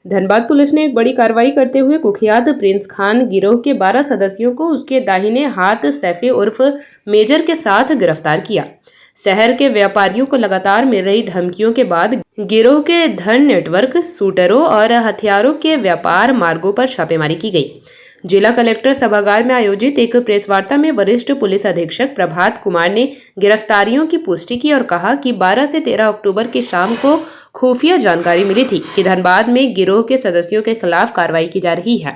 Dhanbad police ने एक बड़ी कार्रवाई करते हुए कुख्यात प्रिंस खान गिरोह के 12 सदस्यों को उसके दाहिने हाथ सैफी उर्फ मेजर के साथ गिरफ्तार किया। शहर के व्यापारियों को लगातार मिल रही धमकियों के बाद गिरोह के धन नेटवर्क, शूटरों और हथियारों के व्यापार मार्गों पर छापेमारी की गई। जिला कलेक्टर सभागार में आयोजित एक प्रेस वार्ता में वरिष्ठ पुलिस अधीक्षक प्रभात कुमार ने गिरफ्तारियों की पुष्टि की और कहा कि 12 से 13 अक्टूबर की शाम को खुफिया जानकारी मिली थी कि धनबाद में गिरोह के सदस्यों के खिलाफ कार्रवाई की जा रही है।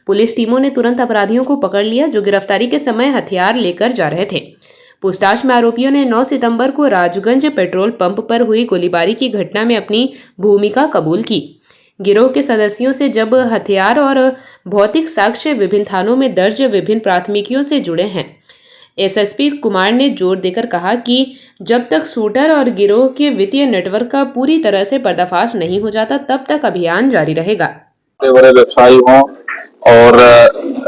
पुलिस टीमों ने तुरंत अपराधियों को पकड़ लिया जो गिरफ्तारी के समय हथियार लेकर जा रहे थे। पूछताछ में आरोपियों ने 9 सितंबर को राजगंज पेट्रोल पंप पर हुई गोलीबारी की घटना में अपनी भूमिका कबूल की। गिरोह के सदस्यों से जब हथियार और भौतिक साक्ष्य विभिन्न थानों में दर्ज विभिन्न प्राथमिकियों से जुड़े हैं। एसएसपी कुमार ने जोर देकर कहा कि जब तक शूटर और गिरोह के वित्तीय नेटवर्क का पूरी तरह से पर्दाफाश नहीं हो जाता तब तक अभियान जारी रहेगा। बड़े व्यवसायी हों और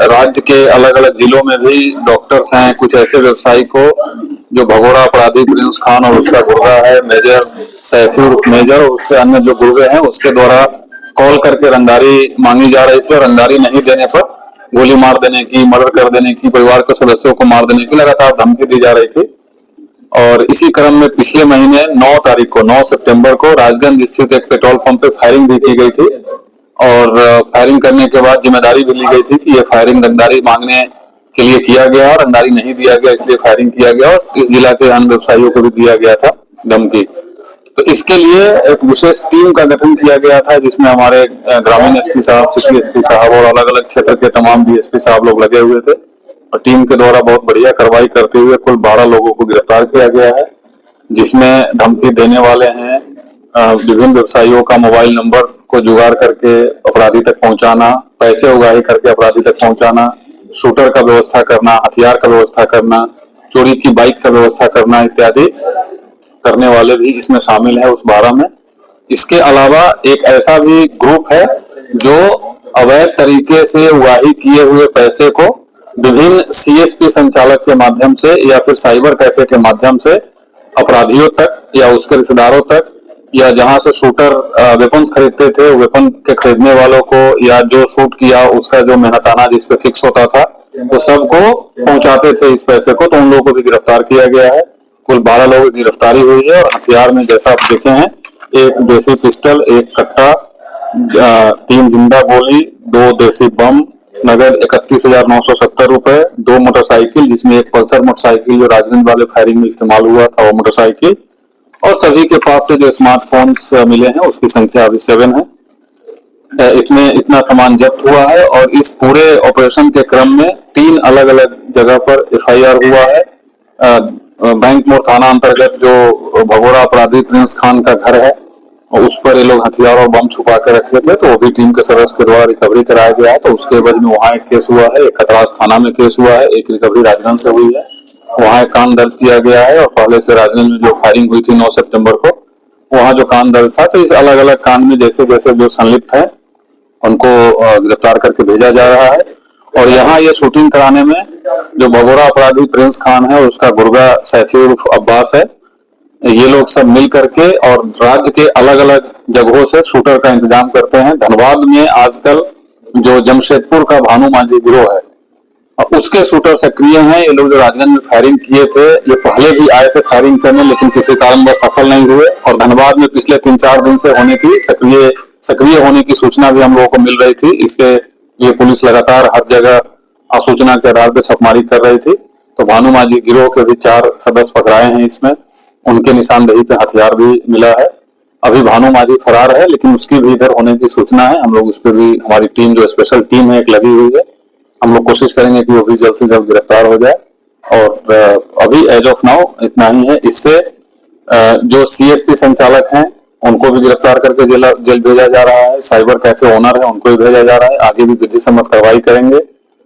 राज्य के अलग अलग जिलों में भी डॉक्टर्स हैं, कुछ ऐसे व्यवसायी को जो भगोड़ा अपराधी प्रिंस खान और उसका गुर्गा है मेजर सैफी मेजर और उसके अन्य जो गुर्गे हैं उसके द्वारा कॉल करके रंगदारी मांगी जा रही थी और रंगदारी नहीं देने पर गोली मार देने की, मर्डर कर देने की, परिवार के सदस्यों को मार देने की लगातार धमकी दी जा रही थी। और इसी क्रम में पिछले महीने 9 सितंबर को राजगंज स्थित एक पेट्रोल पंप पे फायरिंग भी की गई थी और फायरिंग करने के बाद जिम्मेदारी भी ली गई थी कि ये फायरिंग रंगदारी मांगने के लिए किया गया और रंगदारी नहीं दिया गया इसलिए फायरिंग किया गया और इस जिला के अन्य व्यवसायियों को भी दिया गया था धमकी। तो इसके लिए एक विशेष टीम का गठन किया गया था जिसमें हमारे ग्रामीण एसपी साहब, सिटी एसपी साहब और अलग अलग क्षेत्र के तमाम डीएसपी साहब लोग लगे हुए थे और टीम के द्वारा बहुत बढ़िया कार्रवाई करते हुए कुल 12 लोगों को गिरफ्तार किया गया है, जिसमें धमकी देने वाले हैं विभिन्न व्यवसायियों का मोबाइल नंबर को जुगाड़ करके अपराधी तक पहुंचाना, पैसे उगाही करके अपराधी तक पहुंचाना, शूटर का व्यवस्था करना, हथियार का व्यवस्था करना, चोरी की बाइक का व्यवस्था करना इत्यादि करने वाले भी इसमें शामिल है उस 12 में। इसके अलावा एक ऐसा भी ग्रुप है जो अवैध तरीके से उगाही किए हुए पैसे को विभिन्न सीएसपी संचालक के माध्यम से या फिर साइबर कैफे के माध्यम से अपराधियों तक या उसके रिश्तेदारों तक या जहां से शूटर वेपन्स खरीदते थे वेपन के खरीदने वालों को या जो शूट किया उसका जो मेहनताना जिस पे फिक्स होता था वो सबको पहुंचाते थे इस पैसे को, तो उन लोगों को भी गिरफ्तार किया गया है। कुल 12 लोगों की गिरफ्तारी हुई है और हथियार में जैसा आप देखे हैं एक देसी पिस्टल, एक कट्टा, 3 जिंदा गोली, 2 देसी बम, नगद 31,970 रुपए, 2 मोटरसाइकिल जिसमें एक पल्सर मोटरसाइकिल जो राजगंज वाले फायरिंग में इस्तेमाल हुआ था वो मोटरसाइकिल और सभी के पास से जो स्मार्टफोन्स मिले हैं उसकी संख्या अभी 7 है। इतना सामान जब्त हुआ है और इस पूरे ऑपरेशन के क्रम में 3 अलग अलग जगह पर एफआईआर हुआ है। बैंक मोड़ थाना अंतर्गत जो भगोड़ा अपराधी प्रिंस खान का घर है और उस पर ये लोग हथियार और बम छुपा के रखे थे, तो वो भी टीम के सदस्य के द्वारा रिकवरी कराया गया है। तो उसके एवज में वहाँ एक केस हुआ है, एक कतरास थाना में केस हुआ है, एक रिकवरी राजगंज से हुई है, वहाँ एक कांड दर्ज किया गया है और पहले से राजगंज में जो फायरिंग हुई थी 9 सितंबर को वहाँ जो कांड दर्ज था। तो इस अलग अलग कांड में जैसे जैसे जो संलिप्त है उनको गिरफ्तार करके भेजा जा रहा है और यहाँ ये शूटिंग कराने में जो भगोड़ा अपराधी प्रिंस खान है और उसका गुर्गा सैफी उर्फ अब्बास है, ये लोग सब मिल करके और राज्य के अलग अलग जगहों से शूटर का इंतजाम करते हैं। धनबाद में आजकल जो जमशेदपुर का भानु मांझी गिरोह है उसके शूटर सक्रिय हैं। ये लोग जो राजगंज में फायरिंग किए थे ये पहले भी आए थे फायरिंग करने लेकिन किसी कारणवश सफल नहीं हुए और धनबाद में पिछले 3-4 दिन से होने की सक्रिय होने की सूचना भी हम लोगों को मिल रही थी। इसके लिए पुलिस लगातार हर जगह सूचना के आधार पर छापेमारी कर रही थी। तो भानु मांझी गिरोह के भी 4 सदस्य पकड़ाए हैं, इसमें उनके निशानदेही पे हथियार भी मिला है। अभी भानु मांझी फरार है लेकिन उसकी भी इधर होने की सूचना है। हम लोग उस पर भी हमारी टीम जो स्पेशल टीम है एक लगी हुई है, हम लोग कोशिश करेंगे कि वो भी जल्द से जल्द गिरफ्तार हो जाए। और अभी एज ऑफ नाउ इतना ही है। इससे जो सीएसपी संचालक हैं उनको भी गिरफ्तार करके जेल भेजा जा रहा है, साइबर कैफे ओनर है उनको भी भेजा जा रहा है। आगे भी विधि सम्मत कार्रवाई करेंगे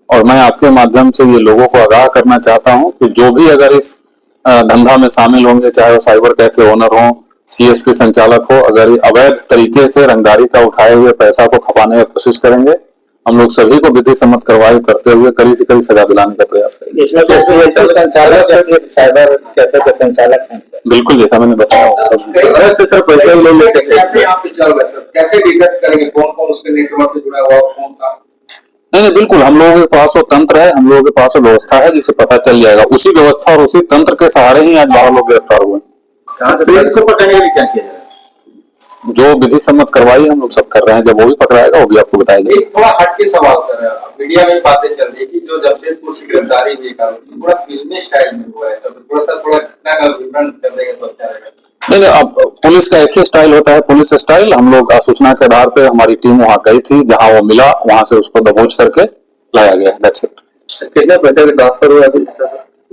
और मैं आपके माध्यम से ये लोगों को आगाह करना चाहता हूँ कि जो भी अगर इस धंधा में शामिल होंगे, चाहे वो साइबर कैफे ओनर हो, सीएसपी संचालक हो, अगर अवैध तरीके से रंगदारी का उठाए हुए पैसा को खपाने की कोशिश करेंगे हम लोग सभी को विधि सम्मत कार्रवाई करते हुए कड़ी से कड़ी सजा दिलाने का प्रयास करेंगे। इसमें तो संचालक है, साइबर कैफे के संचालक हैं। बिल्कुल, जैसा मैंने बताया सब पैसे ले लेते कैसे डिटेक्ट करेंगे कौन कौन उसके नेटवर्क से जुड़ा हुआ कौन सा? नहीं, बिल्कुल, हम लोगों के पास वो तंत्र है, हम लोगों के पास वो व्यवस्था है जिससे पता चल जाएगा। उसी व्यवस्था और उसी तंत्र के सहारे ही आज 12 लोग गिरफ्तार हुए। कहाँ से इसको पकड़ने के लिए क्या किया जाए? जो विधि सम्मत कार्रवाई हम लोग सब कर रहे हैं, जब वो भी पकड़ाएगा वो भी आपको बताएगा। एक थोड़ा हटके सवाल सर, मीडिया में बातें चल रही कि जो जमशेदपुर से गिरफ्तारी हुई पूरा फिल्मी स्टाइल में हुआ है, सब थोड़ा घटना का विवरण कर देंगे तो अच्छा रहेगा। नहीं, अब पुलिस का एक ही स्टाइल होता है, पुलिस स्टाइल। हम लोग सूचना के आधार पे हमारी टीम वहां गई थी, जहां वो मिला वहां से उसको दबोच करके लाया गया। That's it. कितने पैसे ट्रांसफर हुआ अभी?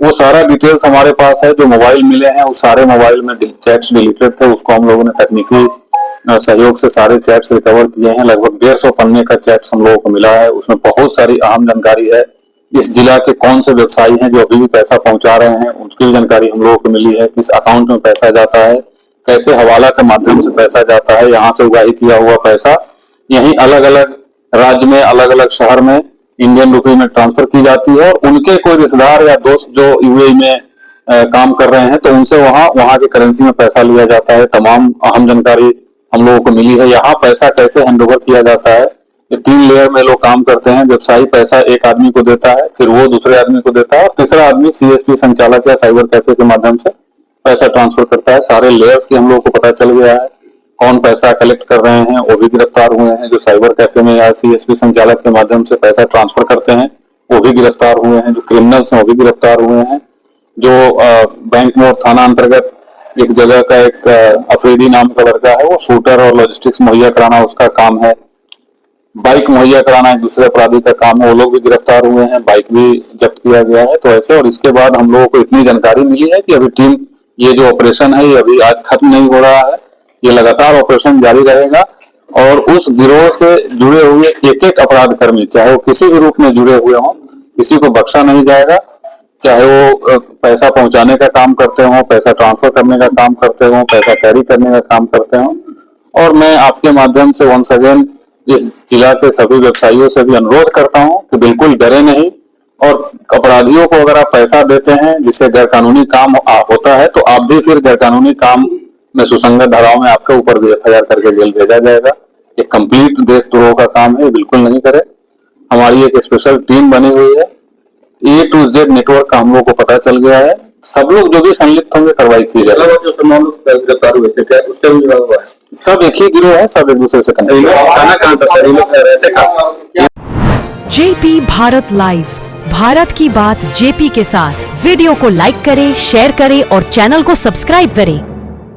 वो सारा डिटेल्स हमारे पास है। जो मोबाइल मिले हैं वो सारे मोबाइल में चैट्स डिलीटेड थे, उसको हम लोगों ने तकनीकी सहयोग से सारे चैट्स रिकवर किए हैं। लगभग 150 पन्ने का चैट्स हम लोगों को मिला है। उसमें बहुत सारी अहम जानकारी है। इस जिला के कौन से व्यवसायी हैं जो अभी भी पैसा पहुंचा रहे हैं, उसकी भी जानकारी हम लोगों को मिली है। किस अकाउंट में पैसा जाता है, कैसे हवाला के माध्यम से पैसा जाता है, यहाँ से उगाही किया हुआ पैसा यहीं अलग अलग राज्य में, अलग अलग शहर में इंडियन रुपये में ट्रांसफर की जाती है। और उनके कोई रिश्तेदार या दोस्त जो यूएई में काम कर रहे हैं तो उनसे वहां के करेंसी में पैसा लिया जाता है। तमाम अहम जानकारी हम लोगों को मिली है। यहाँ पैसा कैसे हैंडओवर किया जाता है, ये 3 लेयर में लोग काम करते हैं। व्यवसायी पैसा एक आदमी को देता है, फिर वो दूसरे आदमी को देता है, और तीसरा आदमी सीएसपी संचालक या साइबर कैफे के माध्यम से पैसा ट्रांसफर करता है। सारे लेयर्स की हम लोगों को पता चल गया है। कौन पैसा कलेक्ट कर रहे हैं वो भी गिरफ्तार हुए हैं। जो साइबर कैफे में या सीएसपी संचालक के माध्यम से पैसा ट्रांसफर करते हैं वो भी गिरफ्तार हुए हैं। जो क्रिमिनल्स हैं वो भी गिरफ्तार हुए हैं। जो बैंक मोड़ थाना अंतर्गत एक जगह का एक अफरीदी नाम का लड़का है, वो शूटर और लॉजिस्टिक्स मुहैया कराना उसका काम है। बाइक मुहैया कराना एक दूसरे अपराधी का काम है, वो लोग भी गिरफ्तार हुए हैं। बाइक भी जब्त किया गया है। तो ऐसे, और इसके बाद हम लोगों को इतनी जानकारी मिली है कि अभी टीम, ये जो ऑपरेशन है ये अभी आज खत्म नहीं हो रहा है, ये लगातार ऑपरेशन जारी रहेगा। और उस गिरोह से जुड़े हुए एक एक अपराध कर्मी, चाहे वो किसी भी रूप में जुड़े हुए हों, किसी को बख्शा नहीं जाएगा। चाहे वो पैसा पहुंचाने का काम करते हो, पैसा ट्रांसफर करने का काम करते हो, पैसा कैरी करने का काम करते हो। और मैं आपके माध्यम से वंस अगेन इस जिला के सभी व्यवसायियों से भी अनुरोध करता हूं कि बिल्कुल डरे नहीं। और अपराधियों को अगर आप पैसा देते हैं जिससे गैरकानूनी काम होता है, तो आप भी फिर गैरकानूनी काम में सुसंगत धाराओं में आपके ऊपर भी एफआईआर करके जेल भेजा जाएगा। ये कंप्लीट देशद्रोह का काम है, बिल्कुल नहीं करे। हमारी एक स्पेशल टीम बनी हुई है। A to Z नेटवर्क का हम लोग को पता चल गया है। सब लोग जो भी संलिप्त होंगे कार्रवाई की जाएगी। जो तमाम लोग गिरफ्तार हुए थे, क्या उससे भी जुड़ा हुआ है? सब एक ही गिरोह है, सब एक दूसरे से कनेक्टेड है। कहाँ था सर? ये लोग रहते कहाँ? जेपी भारत लाइव, भारत की बात जेपी के साथ। वीडियो को लाइक करें, शेयर करें और चैनल को सब्सक्राइब करें।